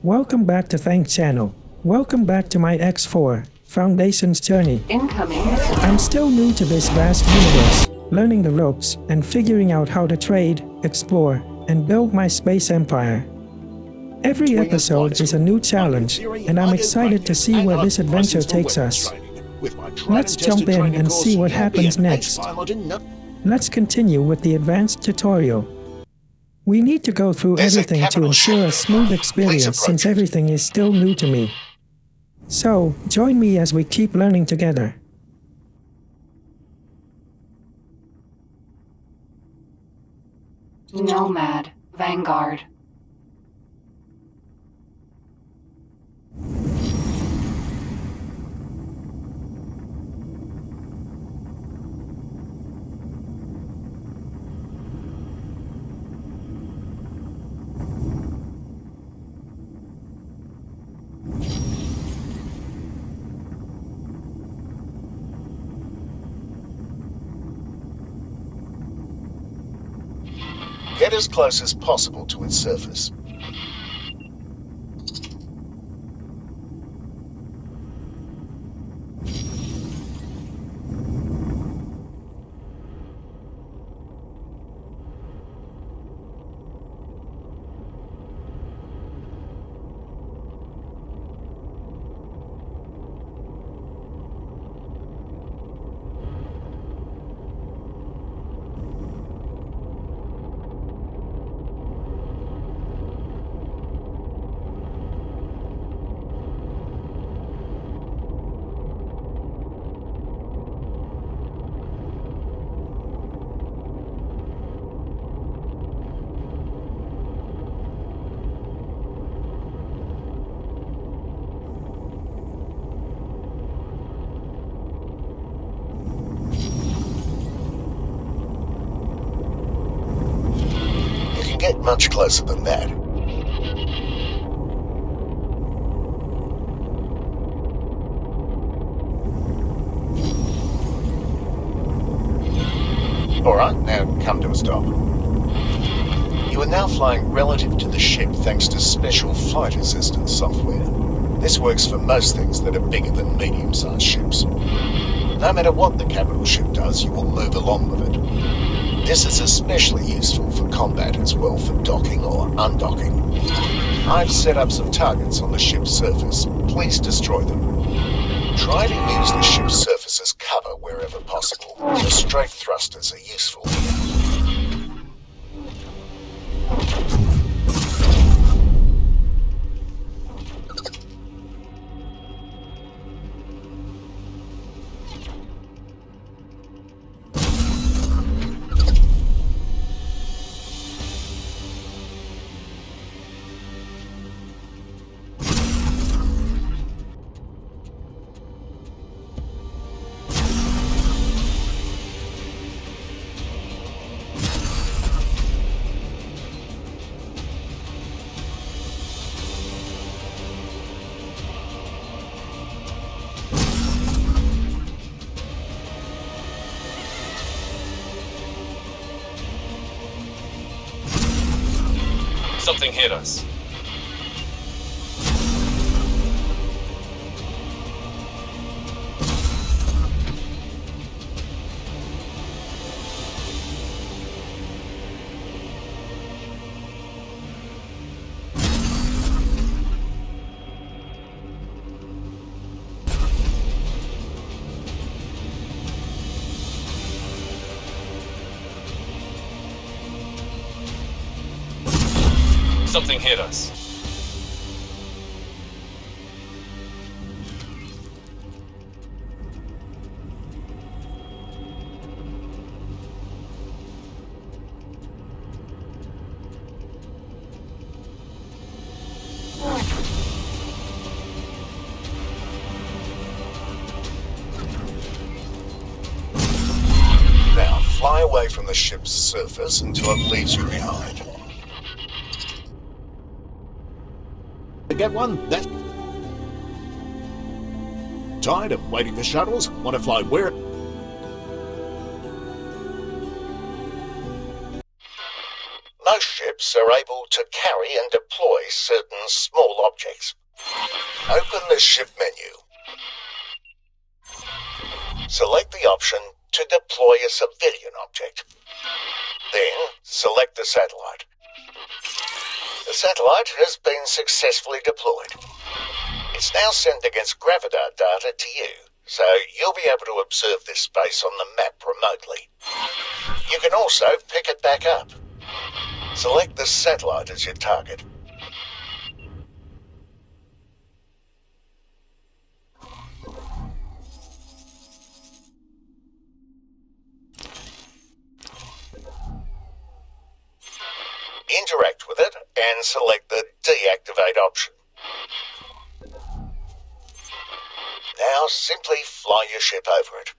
Welcome back to Thank Channel. Welcome back to my X4 Foundations journey. Incoming. I'm still new to this vast universe, learning the ropes and figuring out how to trade, explore, and build my space empire. Every episode is a new challenge, and I'm excited to see where this adventure takes us. Let's jump in and see what happens next. Let's continue with the advanced tutorial. We need to go through everything to ensure a smooth experience since everything is still new to me. So, join me as we keep learning together. Nomad. Vanguard. Get as close as possible to its surface. Get much closer than that. Alright, now come to a stop. You are now flying relative to the ship thanks to special flight assistance software. This works for most things that are bigger than medium-sized ships. No matter what the capital ship does, you will move along with it. This is especially useful for combat as well for docking or undocking. I've set up some targets on the ship's surface. Please destroy them. Try to use the ship's surface as cover wherever possible. The strafe thrusters are useful here. Something hit us. Something hit us. Now, fly away from the ship's surface until it leaves you behind. Get one? That's tired of waiting for shuttles? Want to fly where? Most ships ships are able to carry and deploy certain small objects. Open the ship menu. Select the option to deploy a civilian object. Then select the satellite. The satellite has been successfully deployed. It's now sent against Gravidar data to you, so you'll be able to observe this space on the map remotely. You can also pick it back up. Select the satellite as your target. Interact with it and select the deactivate option. Now simply fly your ship over it.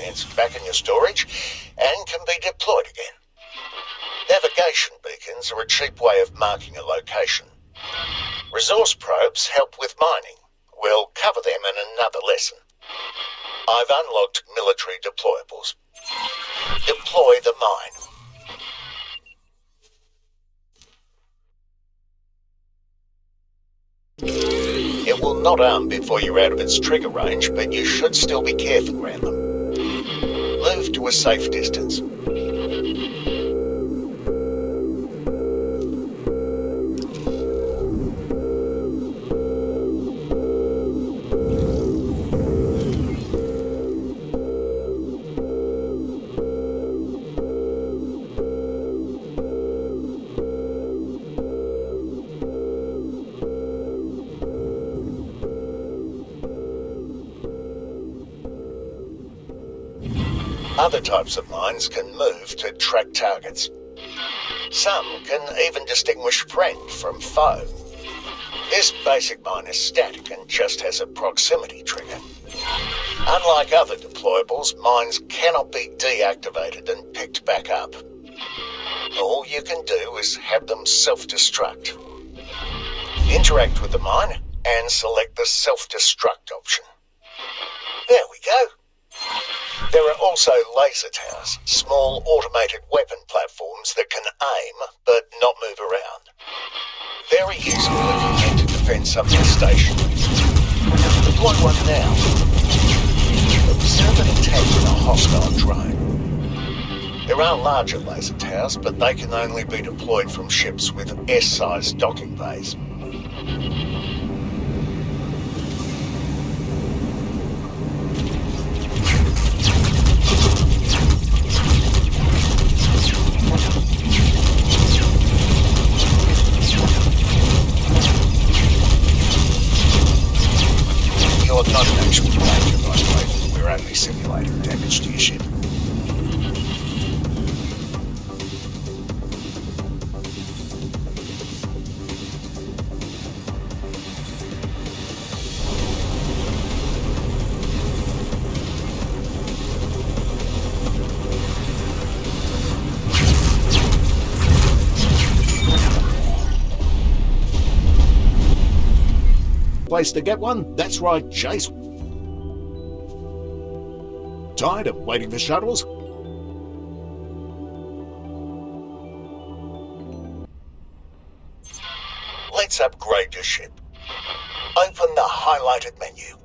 It's back in your storage and can be deployed again. Navigation beacons are a cheap way of marking a location. Resource probes help with mining. We'll cover them in another lesson. I've unlocked military deployables. Deploy the mine. It will not arm before you're out of its trigger range, but you should still be careful around them. Move to a safe distance. Other types of mines can move to track targets. Some can even distinguish friend from foe. This basic mine is static and just has a proximity trigger. Unlike other deployables, mines cannot be deactivated and picked back up. All you can do is have them self-destruct. Interact with the mine and select the self-destruct option. There we go. There are also laser towers, small automated weapon platforms that can aim but not move around. Very useful if you need to defend something stationary. Deploy one now. Observe an attack in a hostile drone. There are larger laser towers, but they can only be deployed from ships with S-sized docking bays. You're not an actual danger, by the way. We're only simulating damage to your ship. Place to get one? That's right, Chase. Tired of waiting for shuttles? Let's upgrade your ship. Open the highlighted menu.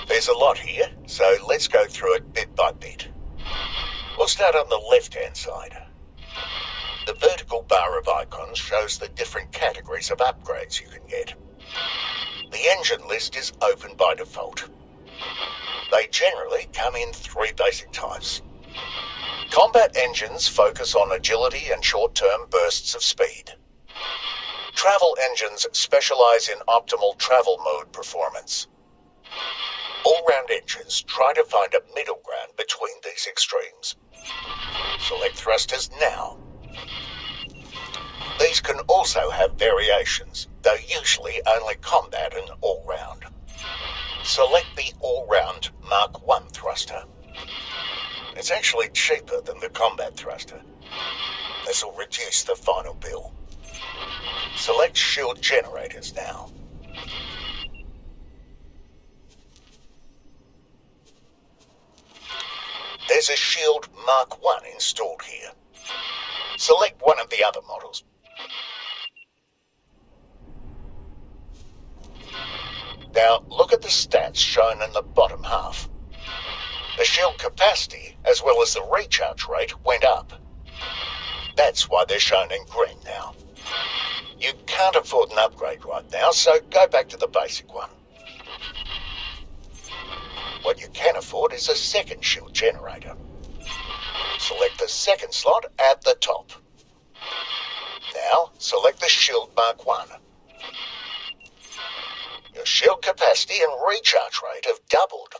There's a lot here, so let's go through it bit by bit. We'll start on the left-hand side. The vertical bar of icons shows the different categories of upgrades you can get. The engine list is open by default. They generally come in 3 basic types. Combat engines focus on agility and short-term bursts of speed. Travel engines specialize in optimal travel mode performance. All-round engines try to find a middle ground between these extremes. Select thrusters now. These can also have variations, though usually only combat and all-round. Select the all-round Mark 1 thruster. It's actually cheaper than the combat thruster. This will reduce the final bill. Select shield generators now. There's a Shield Mark 1 installed here. Select one of the other models. Now look at the stats shown in the bottom half. The shield capacity, as well as the recharge rate, went up. That's why they're shown in green now. You can't afford an upgrade right now, so go back to the basic one. What you can afford is a second shield generator. Select the second slot at the top. Now, select the Shield Mark 1. Your shield capacity and recharge rate have doubled.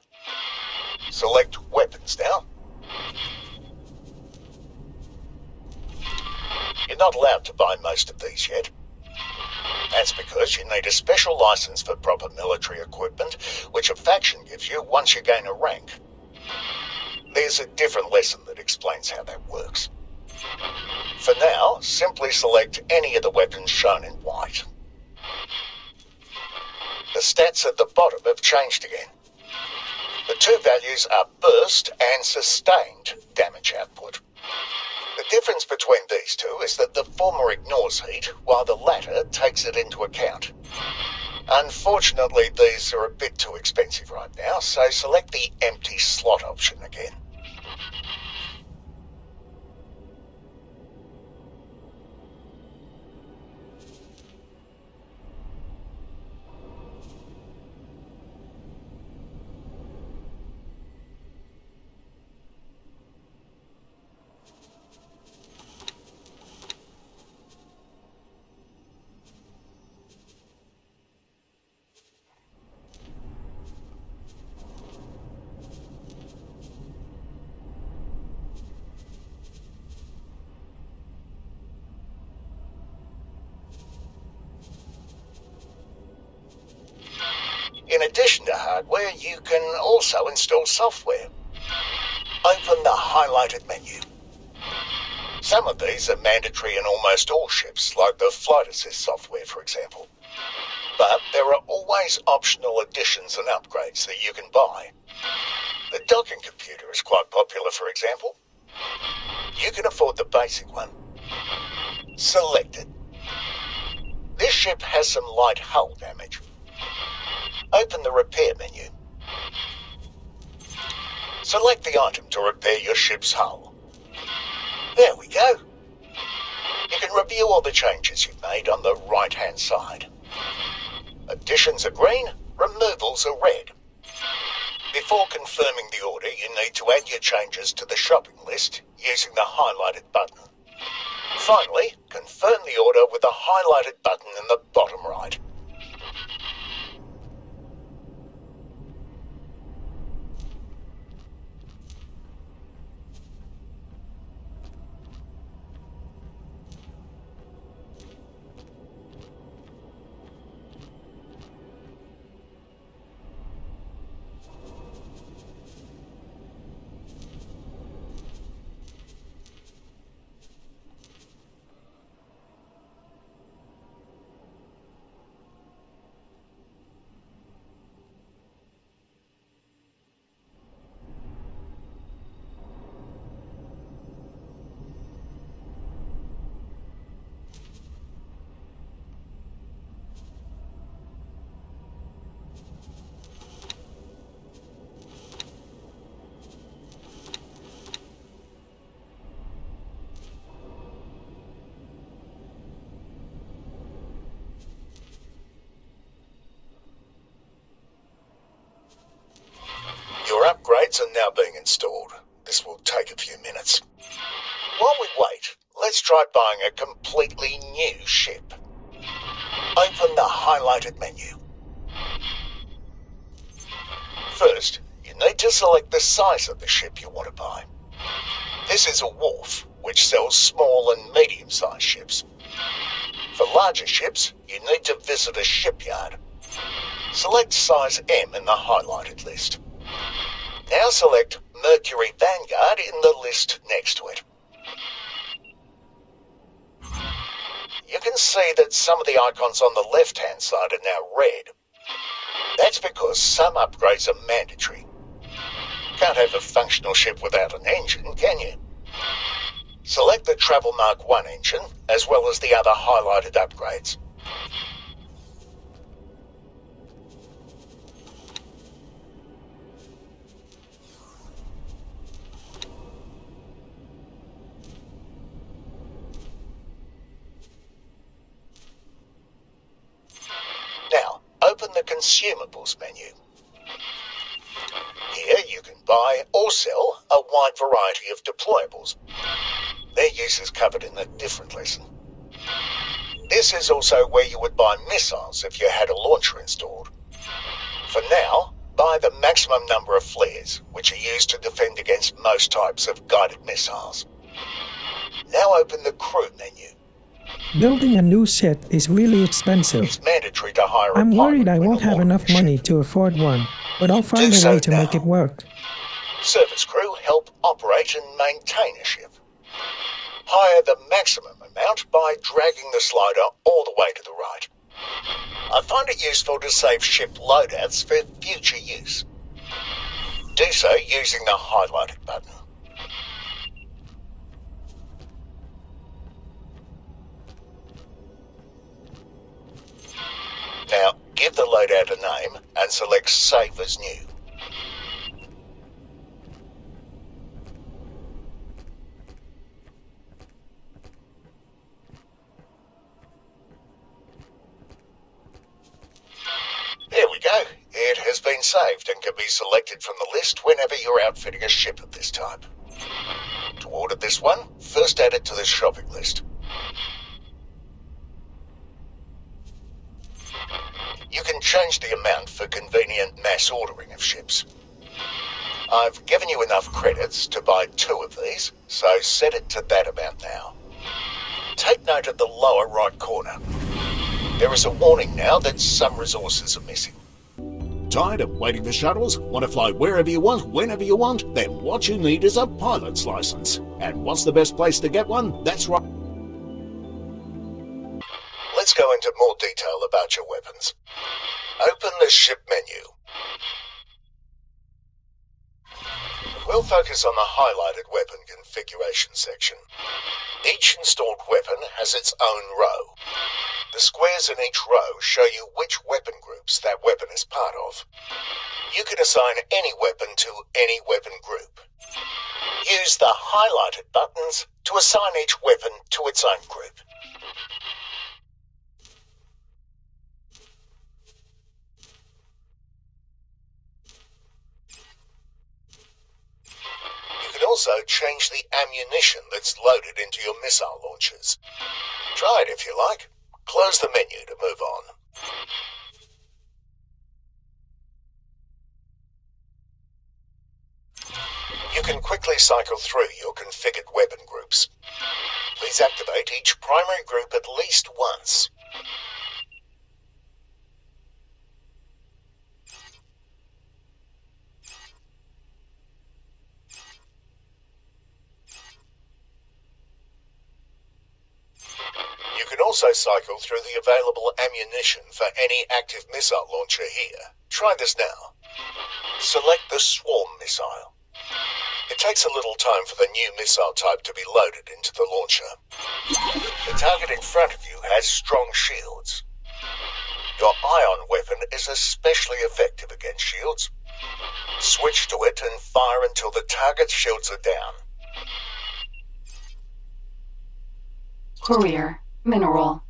Select weapons now. You're not allowed to buy most of these yet. That's because you need a special license for proper military equipment, which a faction gives you once you gain a rank. There's a different lesson that explains how that works. For now, simply select any of the weapons shown in white. The stats at the bottom have changed again. The two values are burst and sustained damage output. The difference between these two is that the former ignores heat, while the latter takes it into account. Unfortunately, these are a bit too expensive right now, so select the empty slot option again. In addition to hardware, you can also install software. Open the highlighted menu. Some of these are mandatory in almost all ships, like the Flight Assist software, for example. But there are always optional additions and upgrades that you can buy. The docking computer is quite popular, for example. You can afford the basic one. Select it. This ship has some light hull damage. Open the repair menu. Select the item to repair your ship's hull. There we go. You can review all the changes you've made on the right-hand side. Additions are green, removals are red. Before confirming the order, you need to add your changes to the shopping list using the highlighted button. Finally, confirm the order with the highlighted button in the bottom right. Your upgrades are now being installed. This will take a few minutes. While we wait, let's try buying a completely new ship. Open the highlighted menu. First, you need to select the size of the ship you want to buy. This is a wharf, which sells small and medium-sized ships. For larger ships, you need to visit a shipyard. Select size M in the highlighted list. Now select Mercury Vanguard in the list next to it. you can see that some of the icons on the left-hand side are now red. That's because some upgrades are mandatory. Can't have a functional ship without an engine, can you? Select the Travel Mark 1 engine, as well as the other highlighted upgrades. Now, open the Consumables menu. Here you can buy or sell a wide variety of deployables. Their use is covered in a different lesson. This is also where you would buy missiles if you had a launcher installed. For now, buy the maximum number of flares, which are used to defend against most types of guided missiles. Now open the crew menu. Building a new ship is really expensive. It's mandatory to hire a I'm pilot worried I when won't have aboard enough your money ship. to afford one, but I'll find Do a so way to make now. it work. Service crew help operate and maintain a ship. Hire the maximum amount by dragging the slider all the way to the right. I find it useful to save ship loadouts for future use. Do so using the highlighted button. Now, give the loadout a name and select Save as New. There we go. It has been saved and can be selected from the list whenever you're outfitting a ship of this type. To order this one, first add it to the shopping list. You can change the amount for convenient mass ordering of ships. I've given you enough credits to buy 2 of these, so set it to that amount now. Take note of the lower right corner. There is a warning now that some resources are missing. Tired of waiting for shuttles? Want to fly wherever you want, whenever you want? Then what you need is a pilot's license. And what's the best place to get one? That's right. Let's go into more detail about your weapons. Open the ship menu. We'll focus on the highlighted weapon configuration section. Each installed weapon has its own row. The squares in each row show you which weapon groups that weapon is part of. You can assign any weapon to any weapon group. Use the highlighted buttons to assign each weapon to its own group. You can also change the ammunition that's loaded into your missile launchers. Try it if you like. Close the menu to move on. You can quickly cycle through your configured weapon groups. Please activate each primary group at least once. You can also cycle through the available ammunition for any active missile launcher here. Try this now. Select the Swarm missile. It takes a little time for the new missile type to be loaded into the launcher. The target in front of you has strong shields. Your ion weapon is especially effective against shields. Switch to it and fire until the target's shields are down. Courier. Mineral.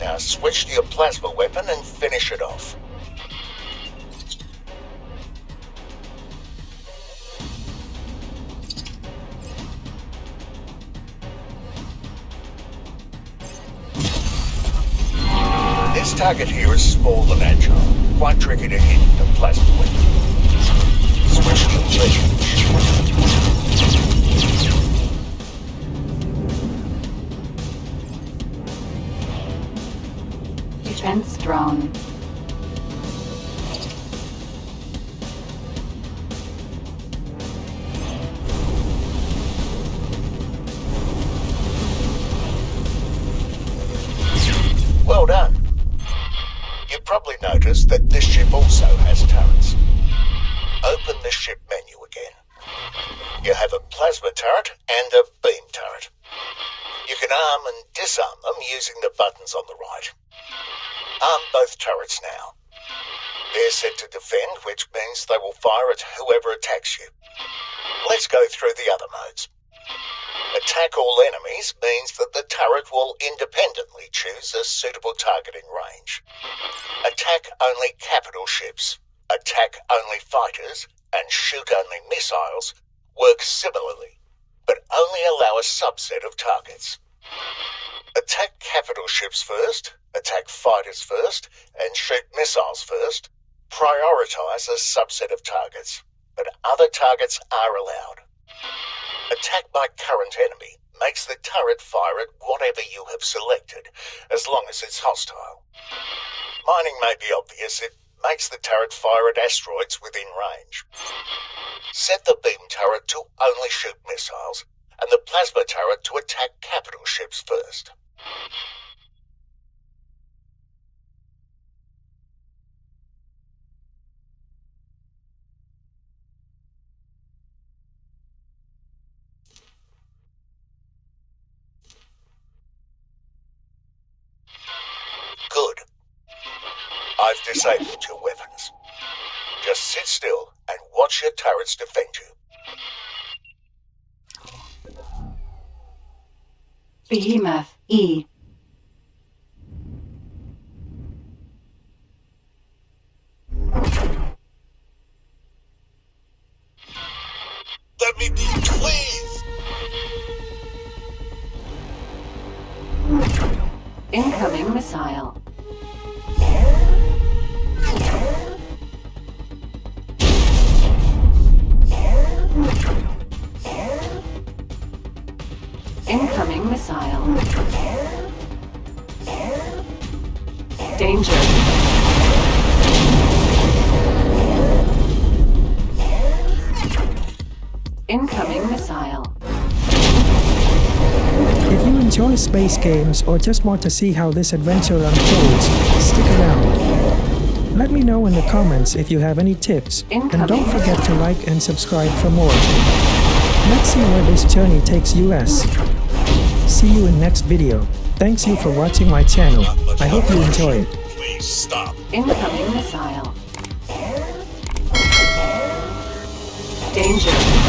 Now switch to your plasma weapon and finish it off. This target here is small and agile, quite tricky to hit with a plasma weapon. Switch complete. Defense drone. Well done. You've probably noticed that this ship also has turrets. Open the ship menu again. You have a plasma turret and a beam turret. You can arm and disarm them using the buttons on the right. Arm both turrets now. They're set to defend, which means they will fire at whoever attacks you. Let's go through the other modes. Attack all enemies means that the turret will independently choose a suitable targeting range. Attack only capital ships, attack only fighters, and shoot only missiles work similarly, but only allow a subset of targets. Attack capital ships first, attack fighters first, and shoot missiles first. Prioritize a subset of targets, but other targets are allowed. Attack by current enemy makes the turret fire at whatever you have selected, as long as it's hostile. Mining may be obvious, it makes the turret fire at asteroids within range. Set the beam turret to only shoot missiles, and the plasma turret to attack capital ships first. Good. I've disabled your weapons. Just sit still and watch your turrets defend you. Behemoth E. Let me be, please! Incoming missile. Incoming missile. Danger. Incoming missile. If you enjoy space games or just want to see how this adventure unfolds, stick around. Let me know in the comments if you have any tips, and don't forget to like and subscribe for more. Let's see where this journey takes us. See you in next video. Thanks you for watching my channel. I hope you enjoy it. Please stop. Incoming missile. Danger.